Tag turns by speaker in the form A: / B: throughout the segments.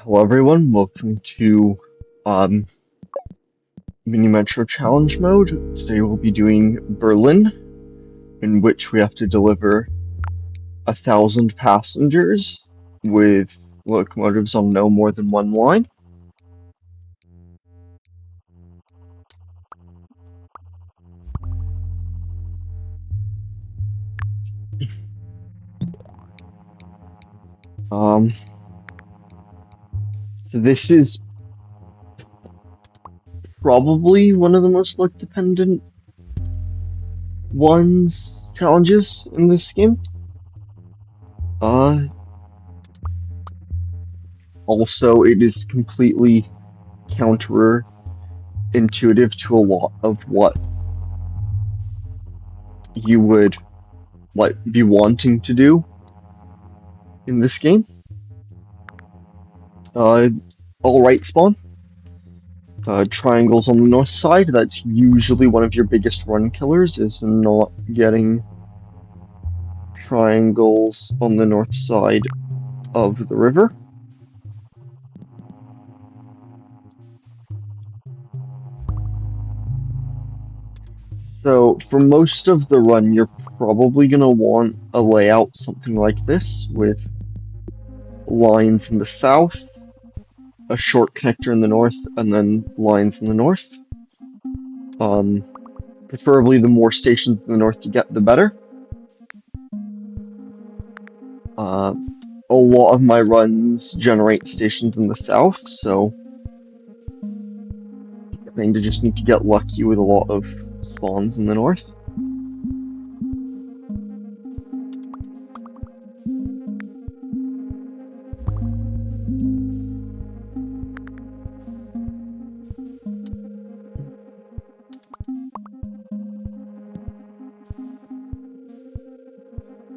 A: Hello everyone, welcome to um, Mini Metro Challenge mode. Today we'll be doing Berlin, in which we have to deliver 1,000 passengers with locomotives on no more than one line. Um, this is probably one of the most luck-dependent challenges in this game. Uh, Also, it is completely counterintuitive to a lot of what you would be wanting to do in this game. Uh, all right spawn. Triangles on the north side. That's usually one of your biggest run killers, is not getting triangles on the north side of the river. So for most of the run, you're probably going to want a layout something like this, with lines in the south, a short connector in the north, and then lines in the north. Preferably the more stations in the north you get, the better. Uh, a lot of my runs generate stations in the south, so I kind of just need to get lucky with a lot of spawns in the north.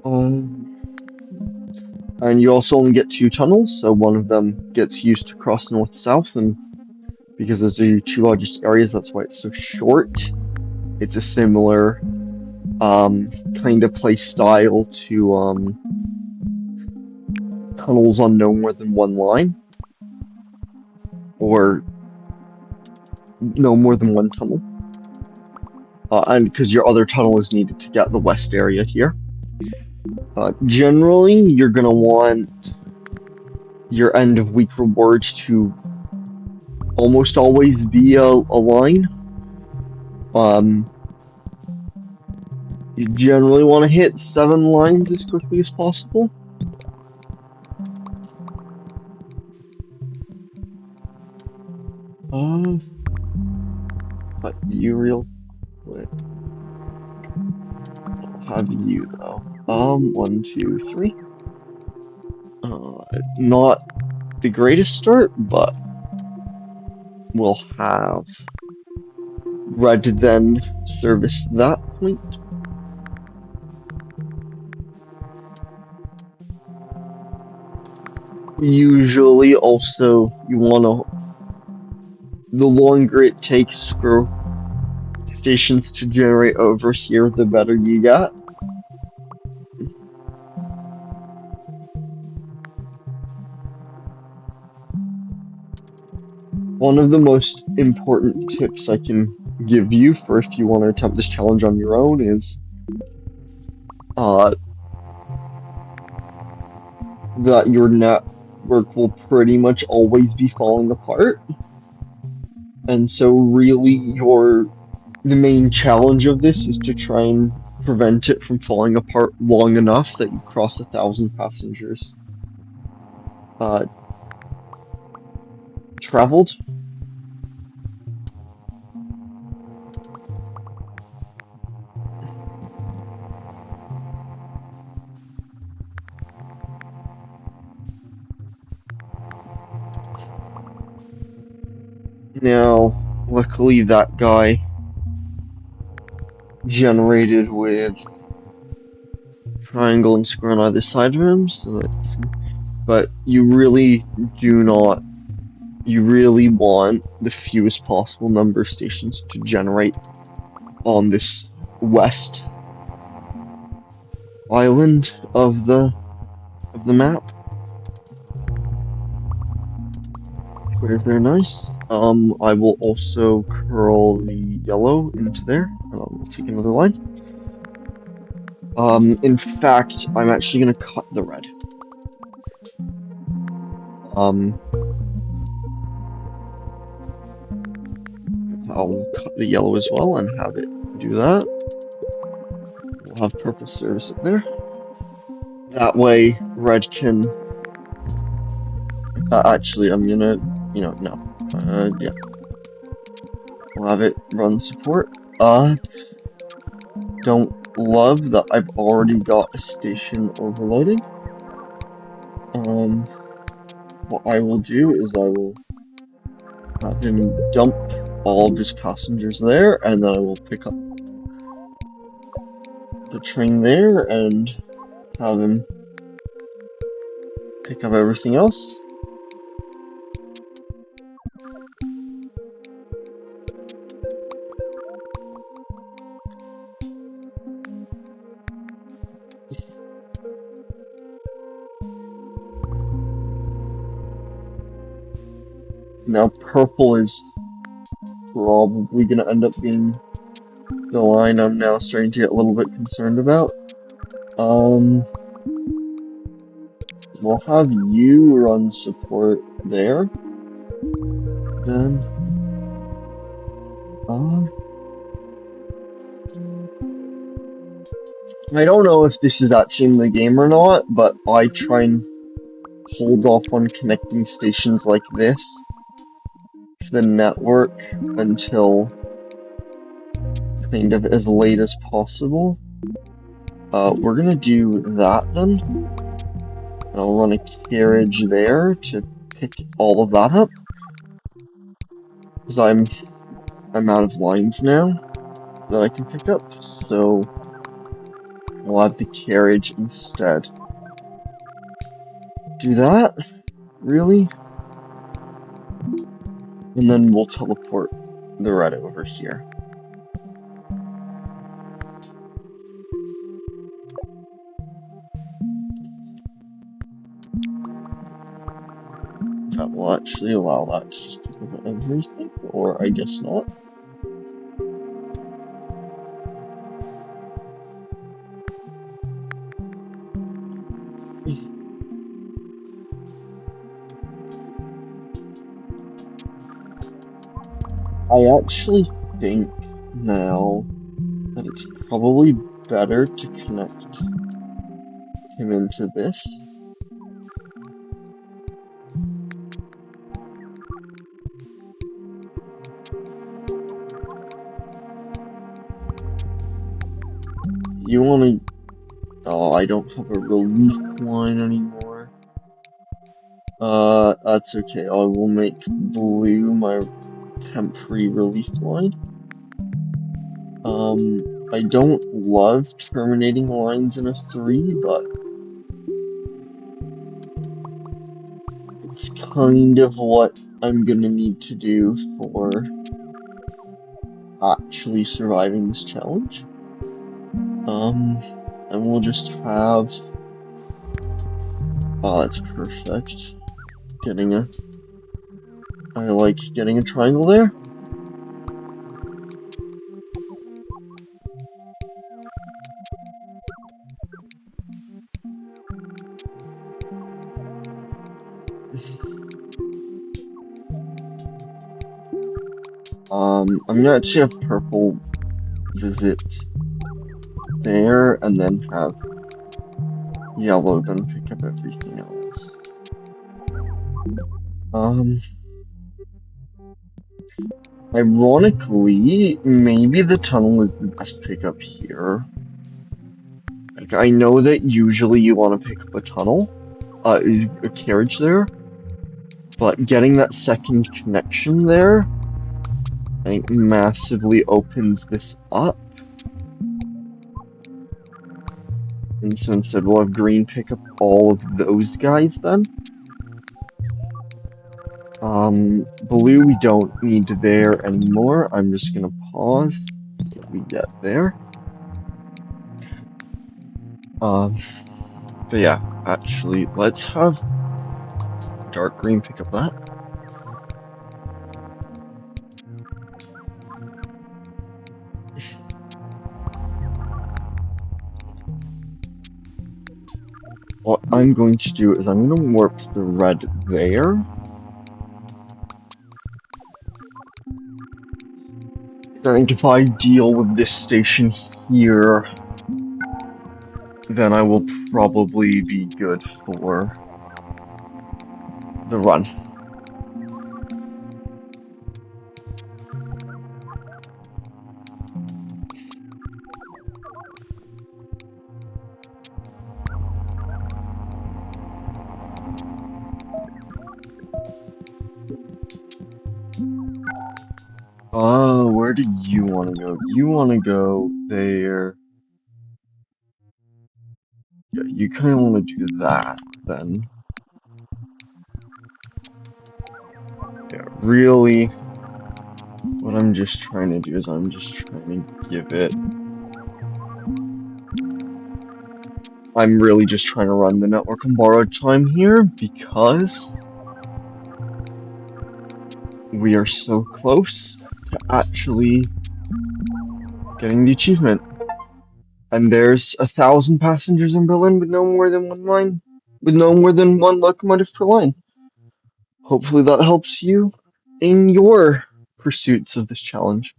A: Um, and you also only get two tunnels, so one of them gets used to cross north-south, and because those are your two largest areas, that's why it's so short. It's a similar kind of play style to tunnels on no more than one line, or no more than one tunnel. And because your other tunnel is needed to get the west area here. Generally, you're going to want your end of week rewards to almost always be a line. You generally want to hit 7 lines as quickly as possible. But you real quick. I'll have you though. 1, 2, 3. Not the greatest start, but we'll have Red then service that point. Usually, also, you want to. The longer it takes for stations to generate over here, the better you get. One of the most important tips I can give you for if you want to attempt this challenge on your own is that your network will pretty much always be falling apart. And so really the main challenge of this is to try and prevent it from falling apart long enough that you cross 1,000 passengers traveled. Now, luckily that guy generated with triangle and square on either side of him, so but you really want the fewest possible number of stations to generate on this west island of the map. Clear there, nice. I will also curl the yellow into there, and I'll take another line. In fact, I'm actually gonna cut the red. Um, I'll cut the yellow as well and have it do that. We'll have purple service up there. That way, red can. Actually, I'm gonna, no. Yeah, we'll have it run support. Don't love that I've already got a station overloading. Um, what I will do is I will have him dump all of his passengers there, and then I will pick up the train there and have him pick up everything else. Now purple is probably gonna end up being the line I'm now starting to get a little bit concerned about. We'll have you run support there. Then, I don't know if this is actually in the game or not, but I try and hold off on connecting stations like this to the network until kind of as late as possible. We're gonna do that then. I'll run a carriage there to pick all of that up. Because I'm out of lines now that I can pick up, so I'll have the carriage instead. Do that? Really? And then we'll teleport the red over here. That will actually allow that to just pick up everything, or I guess not. I actually think now that it's probably better to connect him into this. You wanna... Oh, I don't have a relief line anymore. That's okay. I will make blue my temporary relief line. I don't love terminating lines in a 3, but it's kind of what I'm gonna need to do for actually surviving this challenge. And we'll just have... Oh, that's perfect. I like getting a triangle there. I'm gonna actually have purple visit there, and then have yellow then pick up everything else. Ironically, maybe the tunnel is the best pickup here. Like, I know that usually you want to pick up a tunnel, a carriage there, but getting that second connection there, I think massively opens this up. And so instead we'll have green pick up all of those guys then. Blue we don't need there anymore. I'm just gonna pause so that we get there. But yeah, actually, let's have dark green pick up that. I'm going to do is I'm going to warp the red there. I think if I deal with this station here, then I will probably be good for the run. Oh, where do you want to go? You want to go there. Yeah, you kind of want to do that then. Yeah, really, what I'm just trying to do is I'm just trying to give it. I'm really just trying to run the network on borrowed time here because we are so close to actually getting the achievement. And there's 1,000 passengers in Berlin with no more than one line, with no more than one locomotive per line. Hopefully that helps you in your pursuits of this challenge.